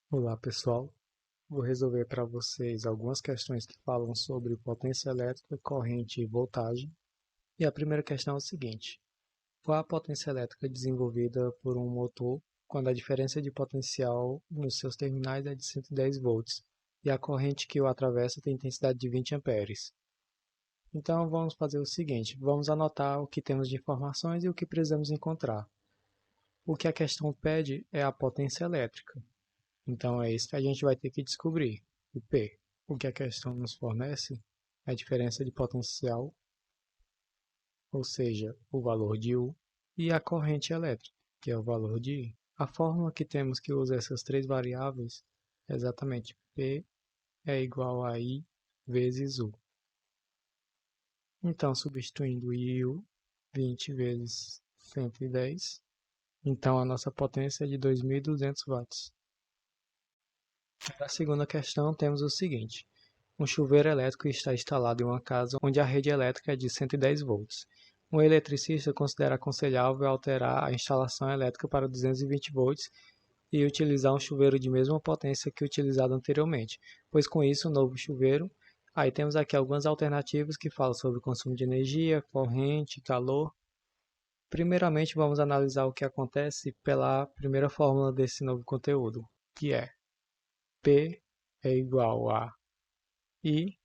Olá pessoal, vou resolver para vocês algumas questões que falam sobre potência elétrica, corrente e voltagem. E a primeira questão é o seguinte: qual a potência elétrica desenvolvida por um motor quando a diferença de potencial nos seus terminais é de 110 volts e a corrente que o atravessa tem intensidade de 20 amperes? Então vamos fazer o seguinte: vamos anotar o que temos de informações e o que precisamos encontrar. O que a questão pede é a potência elétrica. Então é isso que a gente vai ter que descobrir, o P. O que a questão nos fornece é a diferença de potencial, ou seja, o valor de U, e a corrente elétrica, que é o valor de I. A fórmula que temos que usa essas três variáveis é exatamente P é igual a I vezes U. Então, substituindo IU, 20 vezes 110, então a nossa potência é de 2.200 watts. Para a segunda questão, temos o seguinte: um chuveiro elétrico está instalado em uma casa onde a rede elétrica é de 110 volts. Um eletricista considera aconselhável alterar a instalação elétrica para 220 volts e utilizar um chuveiro de mesma potência que o utilizado anteriormente, pois com isso o novo chuveiro. Aí temos aqui algumas alternativas que falam sobre consumo de energia, corrente, calor. Primeiramente, vamos analisar o que acontece pela primeira fórmula desse novo conteúdo, que é P é igual a I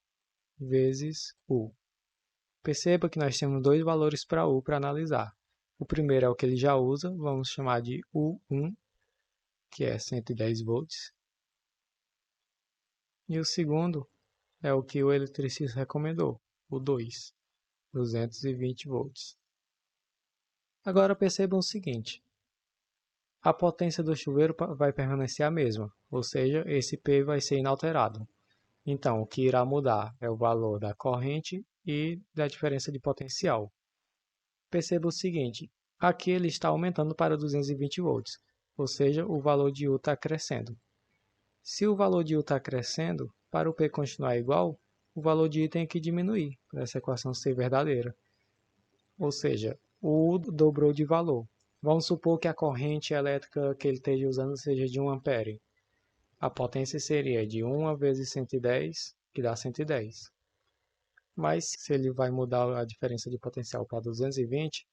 vezes U. Perceba que nós temos dois valores para U para analisar. O primeiro é o que ele já usa, vamos chamar de U1, que é 110 volts. E o segundo é o que o eletricista recomendou, o 2, 220 volts. Agora percebam o seguinte: a potência do chuveiro vai permanecer a mesma, ou seja, esse P vai ser inalterado. Então, o que irá mudar é o valor da corrente e da diferença de potencial. Perceba o seguinte: aqui ele está aumentando para 220 volts, ou seja, o valor de U está crescendo. Se o valor de U está crescendo, para o P continuar igual, o valor de I tem que diminuir, para essa equação ser verdadeira. Ou seja, o U dobrou de valor. Vamos supor que a corrente elétrica que ele esteja usando seja de 1 ampere. A potência seria de 1 vezes 110, que dá 110. Mas se ele vai mudar a diferença de potencial para 220,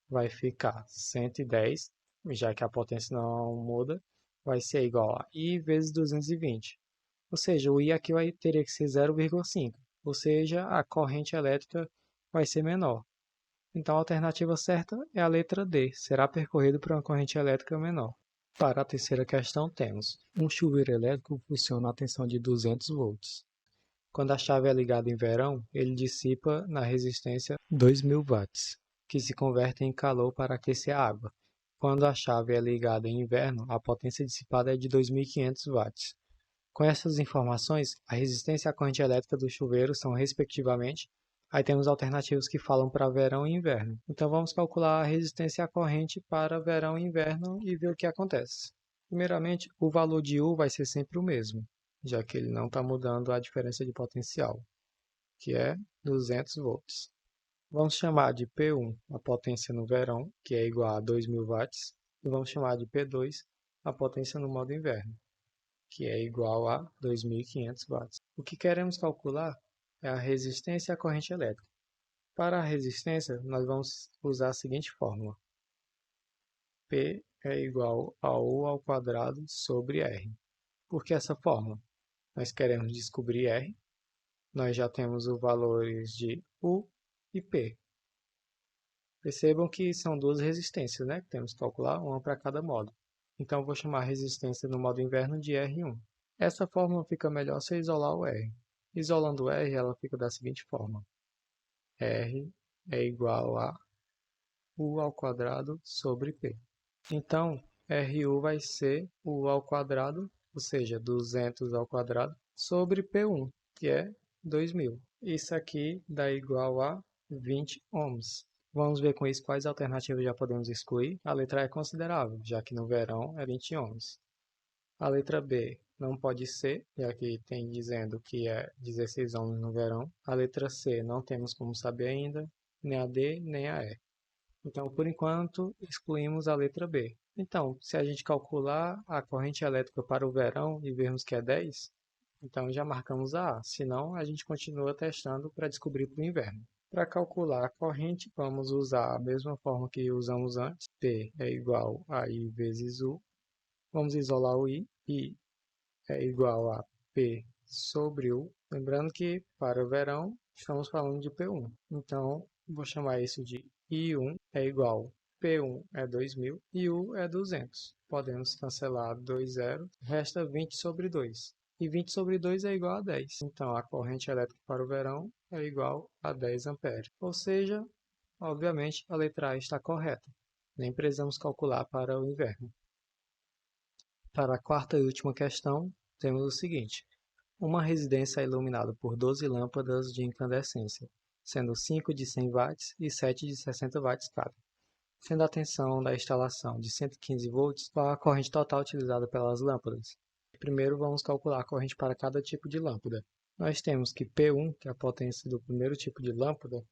vai ficar 110, já que a potência não muda, vai ser igual a I vezes 220. Ou seja, o I aqui teria que ser 0,5, ou seja, a corrente elétrica vai ser menor. Então a alternativa certa é a letra D, será percorrido por uma corrente elétrica menor. Para a terceira questão temos: um chuveiro elétrico funciona a tensão de 200 volts. Quando a chave é ligada em verão, ele dissipa na resistência 2.000 watts, que se converte em calor para aquecer a água. Quando a chave é ligada em inverno, a potência dissipada é de 2.500 watts. Com essas informações, a resistência e a corrente elétrica do chuveiro são, respectivamente, aí temos alternativas que falam para verão e inverno. Então vamos calcular a resistência e a corrente para verão e inverno e ver o que acontece. Primeiramente, o valor de U vai ser sempre o mesmo, já que ele não está mudando a diferença de potencial, que é 200 volts. Vamos chamar de P1 a potência no verão, que é igual a 2.000 watts, e vamos chamar de P2 a potência no modo inverno, que é igual a 2.500 watts. O que queremos calcular é a resistência e a corrente elétrica. Para a resistência, nós vamos usar a seguinte fórmula: P é igual a U ao quadrado sobre R. Por que essa fórmula? Nós queremos descobrir R, nós já temos os valores de U e P. Percebam que são duas resistências, né, que temos que calcular, uma para cada modo. Então, vou chamar a resistência no modo inverno de R1. Essa fórmula fica melhor se eu isolar o R. Isolando o R, ela fica da seguinte forma: R é igual a U ao quadrado sobre P. Então, RU vai ser U ao quadrado, ou seja, 200 ao quadrado, sobre P1, que é 2.000. Isso aqui dá igual a 20 ohms. Vamos ver com isso quais alternativas já podemos excluir. A letra E é considerável, já que no verão é 20 ohms. A letra B não pode ser, já que tem dizendo que é 16 ohms no verão. A letra C não temos como saber ainda, nem a D nem a E. Então, por enquanto, excluímos a letra B. Então, se a gente calcular a corrente elétrica para o verão e vermos que é 10, então já marcamos a A, senão a gente continua testando para descobrir para o inverno. Para calcular a corrente, vamos usar a mesma forma que usamos antes. P é igual a I vezes U. Vamos isolar o I. I é igual a P sobre U. Lembrando que para o verão estamos falando de P1. Então, vou chamar isso de I1 é igual P1 é 2000 e U é 200. Podemos cancelar 2 zeros, resta 20 sobre 2. E 20 sobre 2 é igual a 10. Então, a corrente elétrica para o verão é igual a 10 amperes. Ou seja, obviamente, a letra A está correta. Nem precisamos calcular para o inverno. Para a quarta e última questão, temos o seguinte. Uma residência é iluminada por 12 lâmpadas de incandescência, sendo 5 de 100 watts e 7 de 60 watts cada. Sendo a tensão da instalação de 115 volts, qual a corrente total utilizada pelas lâmpadas? Primeiro vamos calcular a corrente para cada tipo de lâmpada. Nós temos que P1, que é a potência do primeiro tipo de lâmpada,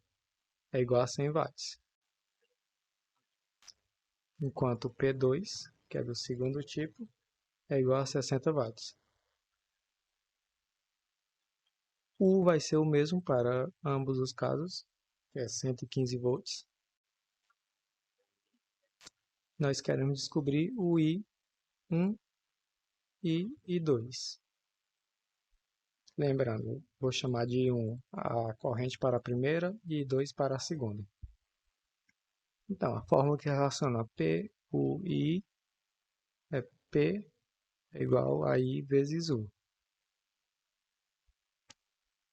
é igual a 100 watts, enquanto P2, que é do segundo tipo, é igual a 60 watts. O U vai ser o mesmo para ambos os casos, que é 115 volts. Nós queremos descobrir o I1 e I2. Lembrando, vou chamar de I1 a corrente para a primeira e I2 para a segunda. Então, a fórmula que relaciona P, U e I é P é igual a I vezes U.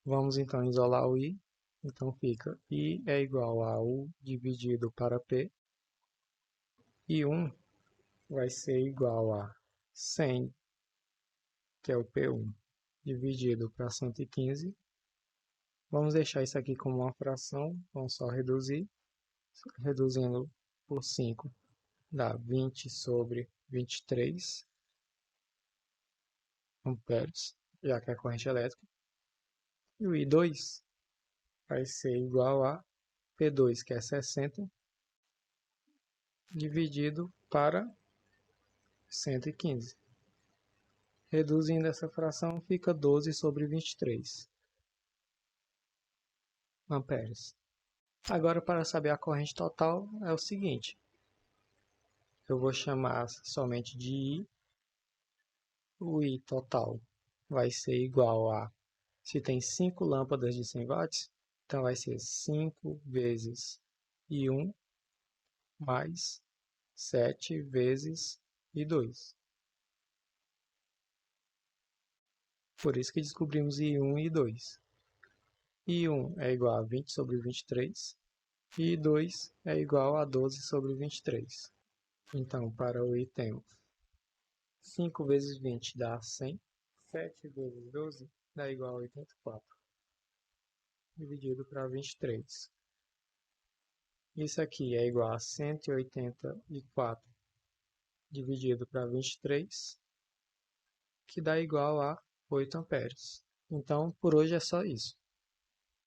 Vamos então isolar o I. Então fica I é igual a U dividido para P. I1 vai ser igual a 100, que é o P1, dividido para 115. Vamos deixar isso aqui como uma fração, vamos só reduzir. Reduzindo por 5 dá 20 sobre 23 amperes, já que é a corrente elétrica. E o I2 vai ser igual a P2, que é 60, dividido para 115. Reduzindo essa fração, fica 12 sobre 23 amperes. Agora, para saber a corrente total, é o seguinte. Eu vou chamar somente de I. O I total vai ser igual a, se tem 5 lâmpadas de 100 watts, então vai ser 5 vezes I1 mais 7 vezes I2. Por isso que descobrimos I1 e I2. I1 é igual a 20 sobre 23 e I2 é igual a 12 sobre 23. Então, para o I temos 5 vezes 20 dá 100, 7 vezes 12 dá igual a 84, dividido para 23. Isso aqui é igual a 184 dividido para 23, que dá igual a 8 amperes. Então, por hoje é só isso.